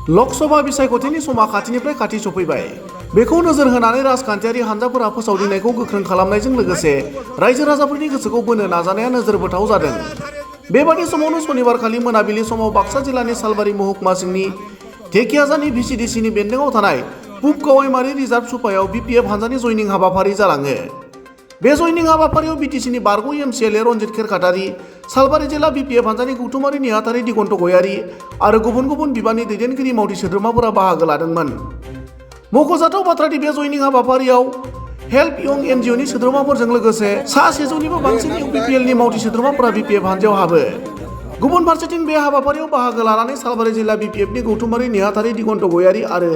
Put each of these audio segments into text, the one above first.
लकसभा बिसायख'थिनि समा खाथिनिफ्राय खाथि सफैबाय। बेखौ नोजोर होनानै राजखान्थियारि हान्जाफोरा फोसावदिंनायखौ गोख्रों खालामनायजों लोगोसे रायजो राजाफोरनि गोसोखौ बोनो नाजानाया नोजोर बोथाव जादों। बेबादि समावनो सनिबारखालि मोनाबिलि समाव बाक्सा जिल्लानि सालबारि महकुमा सिंनि धेकियाजानि भिसिडिसिनि बेन्दोङाव थानाय पुब गावाइमारि रिजार्भ सुपायाव बिपिएफ हान्जानि जयनिं हाबाफारि जालाङो। बे जयनिं हाबाफारियाव बिटिसिनि बारग' एमसिएलए रनजित खेरखातारि, सालबारि जिल्ला बिपिएफ हान्जानि गौथुमारि नेहाथारि दिगन्त गयारि आरो गुबुन गुबुन बिबाननि दैदेनगिरि मावथि सोद्रोमाफोरा बाहागो लादोंमोन। मख'जाथाव बाथ्रादि बे जयनिं हाबाफारियाव हेल्प यं एनजिअनि सोद्रोमाफोरजों लोगोसे सा 100निबो बांसिन इउपिपिएलनि मावथि सोद्रोमाफोरा बिपिएफ हान्जायाव हाबो। गुबुन फारसेथिं बे हाबाफारियाव बाहागो लानानै सालबारि जिल्ला बिपिएफनि गौथुमारि नेहाथारि दिगन्त गयारि आरो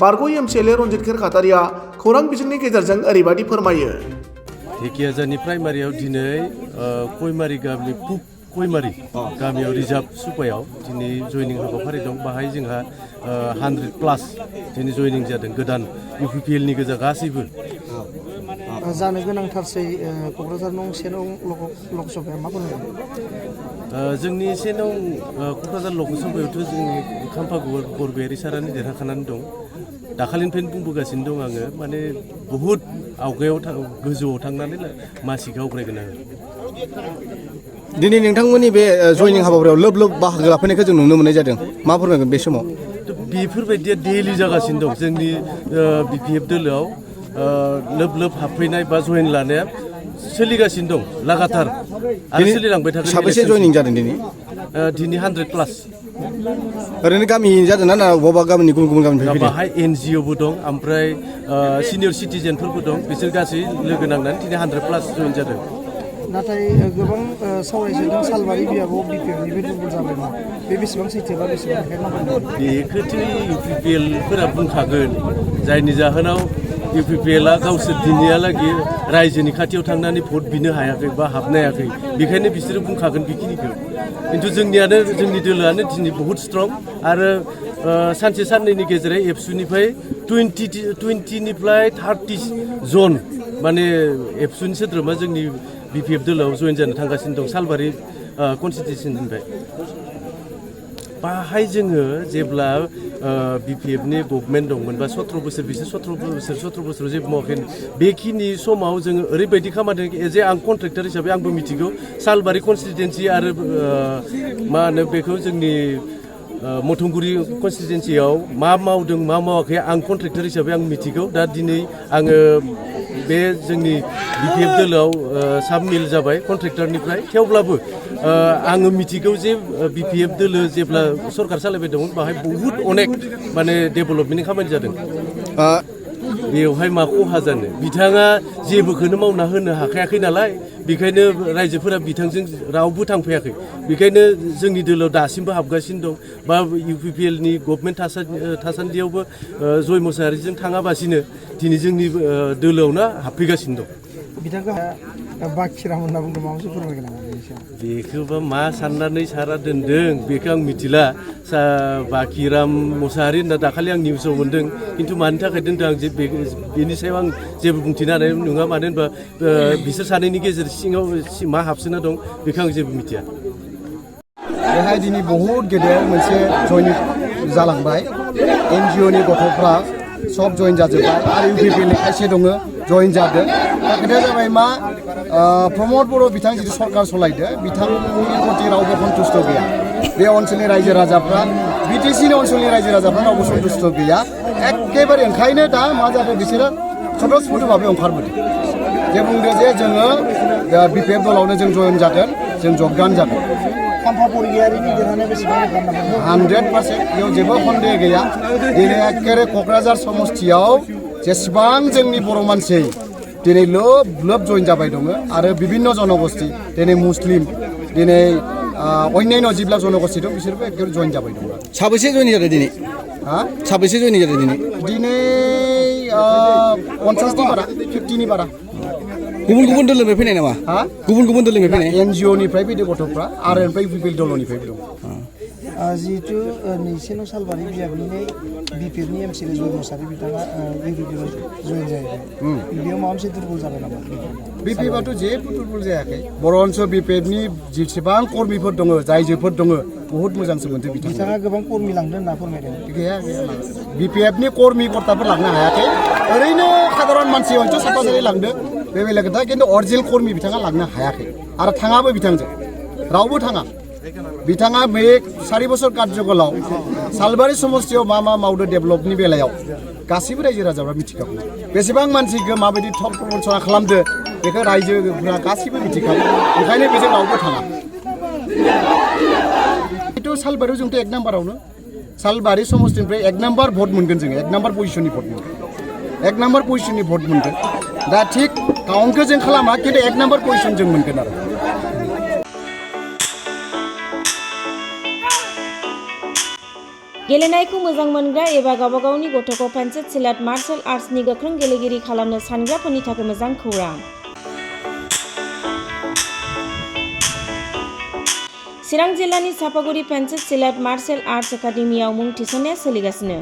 बारग' एमसिएलए रनजित खेरखातारिया खौरां बिजोंनि गेजेरजों ओरैबादि फोरमायो। धेकियाजानि प्राइमारियाव दिनै कयमारि गामि पुब कयमारि गामियाव रिजार्भ सुपायाव दिनै जयनिं हाबाफारि दं। बाहाय जोंहा 100+ दिनै जयनिं जादों गोदान इउपिपिएलनि गोजा गासैबो। जानो गोनांथारसै क'क्राझार नं 1 लकसभाया मा बुङो? जोंनि 1 नं क'क्राझार लकसभायावथ' जोंनि खाम्फा बरगयारि सारानो देरहाखानानै दं। दाखालिनिफ्रायनो बुंबोगासिनो दं आङो, माने बहुद आवगायाव गोजौआव थांनानै मासिखौ आवग्रायगोन आङो। दिनै नोंथांमोननि बे जयनिं हाबाफारियाव लोब लोब बाहागो लाफैनायखौ जों नुनो मोननाय जादों। मा फोरमायगोन बे समाव? बेफोरबायदिया डेलि जागासिनो दं जोंनि बिपिएफ दोलोआव। लोब लोब हाबफैनाय बा जयेन लानाया सोलिगासिनो दं लागातार आरो सोलिलांबाय थागोन। साबेसे जयनिं जादों दिनै? दिनै 100+। ओरैनो गामि जादों ना बबेबा गामिनि गुबुन गुबुन गामिनिफ्राय? बाहाय एनजिअबो दं, ओमफ्राय सिनियर सिटिजेनफोरबो दं। बिसोर गासै लोगो नांनानै दिनै 100+ जयेन जादों। नाथाय गोबां सावरायजादों सालबारि बियाबाव बिपिएफनिबो दुरबल जाबाय मा? बे बेसेबां सैथोबा बेसेबां बेखौथ' इउपिपिएलफोरा बुंखागोन, जायनि जाहोनाव इउपिपिएलआ गावसोर दिनैहालागै रायजोनि खाथियाव थांनानै भट बिनो हायाखै बा हाबनो हायाखै। बेखायनो बिसोरो बुंखागोन बेखिनिखौ। खिन्थु जोंनि दोलोआनो दिनै बहुद स्ट्रं आरो सानसे साननैनि गेजेराव एबसुनिफ्राय 20निफ्राय 30 जन माने एबसुनि सोद्रोमा जोंनि बिपिएफ दोलोआव जयेन जानो थांगासिनो दं सालबारि कनस्टिटिउसननिफ्राय। बाहाय जोङो जेब्ला बिपिएफनि गभर्नमेन्ट दंमोन बा 17 बोसोर बिसोर 17 बोसोराव जेबो मावाखै, बेखिनि समाव जोङो ओरैबायदि खामानि जे आं कन्ट्रेक्टर हिसाबै आंबो मिथिगौ सालबारि कनस्टिटुवेन्सि आरो मा होनो बेखौ जोंनि मथंगुरि कनस्टिटुवेन्सियाव मा मावदों मा मावाखै आं कन्ट्रेक्टर हिसाबै आं मिथिगौ। दा दिनै आङो बे जोंनि बिपिएफ दोलोआव साबमिल जाबाय कन्ट्रेक्टरनिफ्राय, थेवब्लाबो आङो मिथिगौ जे बिपिएफ दोलो जेब्ला सरकार सालायबाय दंमोन बाहाय बहुद अनेक माने डेभेलपमेन्टनि खामानि जादों। बेवहाय मा खहा जानो? बिथाङा जेबोखौनो मावना होनो हाखायाखै नालाय, बेखायनो रायजोफोरा बिथांजों रावबो थांफायाखै। बेखायनो जोंनि दोलोआव दासिमबो हाबगासिनो दं बा इउपिपिएलनि गभर्नमेन्ट थासान्दियावबो जय मोसाहारिजों थाङाबासिनो दिनै जोंनि दोलोआवनो हाबफैगासिनो दं। बिथांखौ बाखिराम होनना बुंदों, माबा मोनसे फोरमायगोन नामा? बेखौबा मा साननानै सारा दोनदों बेखौ आं मिथिला। बाखिराम मुसाहारि होनना दाखालि आं निउसाव मोन्दों, खिन्थु मानि थाखाय दोनदों आं बेनि सायाव आं जेबो बुंथिनो हानाय नङा। मानो होनबा बिसोर सानैनि गेजेर सिङाव मा हाबसोना दं बेखौ आं जेबो मिथिया। बेहाय दिनै बहुद गेदेर मोनसे जयनिं जालांबाय। एनजिअनि गथ'फ्रा सब जयेन जाजोब्बाय आरो इउपिपिएलनि खायसे दङ जयेन जादों। दा खोथाया जाबाय मा, प्रमद बर' बिथां जिथु सरकार सलायदो बिथांनि प्रति रावबो सन्तुष्ट गैया। बे ओनसोलनि रायजो राजाफ्रा बिटिसिनि ओनसोलनि रायजो राजाफ्रा रावबो सन्तुष्ट गैया। एखेबारे ओंखायनो दा मा जादों, बिसोरो सदस्यफोरभाबै ओंखारबोदों जे बुंदों जे जोङो बिपिएफ दलावनो जों जयेन जागोन, जों जगदान जागोन। 100% बेयाव जेबो सन्देह गैया। दिनै एखेबारे क'क्राझार समस्तियाव जेसेबां जोंनि बर' मानसि दिनै लोब लोब जयेन जाबाय दङ आरो बिभिन्न जनगोष्ठी, दिनै मुस्लिम, दिनै अन्यान्य जिब्ला जनगोष्ठी दं बिसोरबो एखेबारे जयेन जाबाय दङ। साबेसे जयेन जादों दिनै? साबेसे जयेन जादों दिनै? 50नि बारा, 50नि बारा। गुबुन गुबुन दोलोनिफ्राय फैनाय नामा? गुबुन गुबुन दोलोनिफ्राय फैनाय? एनजिअनिफ्राय फैदों गथ'फ्रा आरो ओमफ्राय इउपिपिएल दलनिफ्रायबो दं। जिहेतु नैसेनाव सालबारि बियाबनिनो बिपिएफनि एमसिएल जय मुसाहारि बिथाङा इउपिपिआव जयेन जाहैबाय बेयाव माबा मोनसे दुर्बल जाबाय नामा बिपिएफआथ' जेबो दुर्बल जायाखै बर'न्स बिपिएफनि जेसेबां कर्मिफोर दङ जायजोफोर दङ बहुद मोजां सोमोन्दो बिथाङा गोबां कर्मि लांदों होनना फोरमायदों गैया बिपिएफनि कर्मि कर्ताफोर लांनो हायाखै ओरैनो साधारन मानसि हयथ' साफा सानै लांदों बे बेलेग खोथा खिन्थु अरिजिनेल कर्मि बिथाङा लांनो हायाखै आरो थाङाबो बिथांजों रावबो थाङा बिथाङा बे 4 बोसोर कार्यकालाव सालबारि समस्तियाव मा मा मावदो डेभेलपनि बेलायाव गासैबो रायजो राजाफ्रा मिथिखागौ बेसेबां मानसिखौ माबायदि थप प्रमोसन खालामदो बेखौ रायजोफोरा गासैबो मिथिखागौ ओंखायनो बेजों रावबो थाङा खिन्थु सालबारियाव जोंथ' 1 नाम्बारावनो सालबारि समस्तिनिफ्राय 1 नाम्बार भट मोनगोन जोङो 1 नाम्बार पजिशननि भट मोनगोन 1 नाम्बार पजिशननि भट मोनगोन दा थिग काउन्टखौ जों खालामा खिन्थु 1 नाम्बार पजिशन जों मोनगोन आरो गेलेनायखौ मोजां मोनग्रा एबा गावबा गावनि गथ'खौ पेन्सिल सिलाट मार्शल आर्ट्सनि गोख्रों गेलेगिरि खालामनो सानग्राफोरनि थाखाय मोजां खौरां। चिरां जिल्लानि सापागुरि पेन्सिल सिलाट मार्शल आर्ट्स एकाडेमियाव मुं थिसननाया सोलिगासिनो।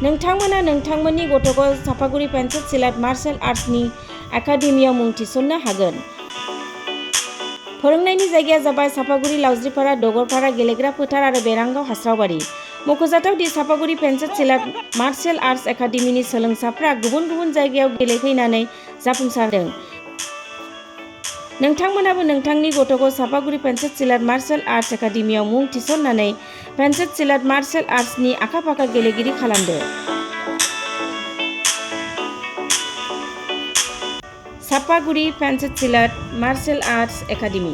नोंथांमोना नोंथांमोननि गथ'खौ सापागुरि पेन्सिल सिलाट मार्शल आर्ट्सनि एकाडेमियाव मुं थिसननो हागोन। फोरोंनायनि जायगाया जाबाय सापागुरि लावज्रिपारा दगरपारा गेलेग्रा फोथार आरो बेरांगाव हास्रावबारि। मख'जाथाव दि सापागुरि पेन्सिल सिलाट मार्शल आर्ट्स एकाडेमिनि सोलोंसाफ्रा गुबुन गुबुन जायगायाव गेलेहैनानै जाफुंसारदों। नोंथांमोनाबो नोंथांनि गथ'खौ सापागुरि पेन्सिल सिलाट मार्शल आर्ट्स एकाडेमियाव मुं थिसननानै पेन्सिल सिलाट मार्शल आर्ट्सनि आखा-फाखा गेलेगिरि खालामदो। Sapaguri pencil सिलाट martial arts academy.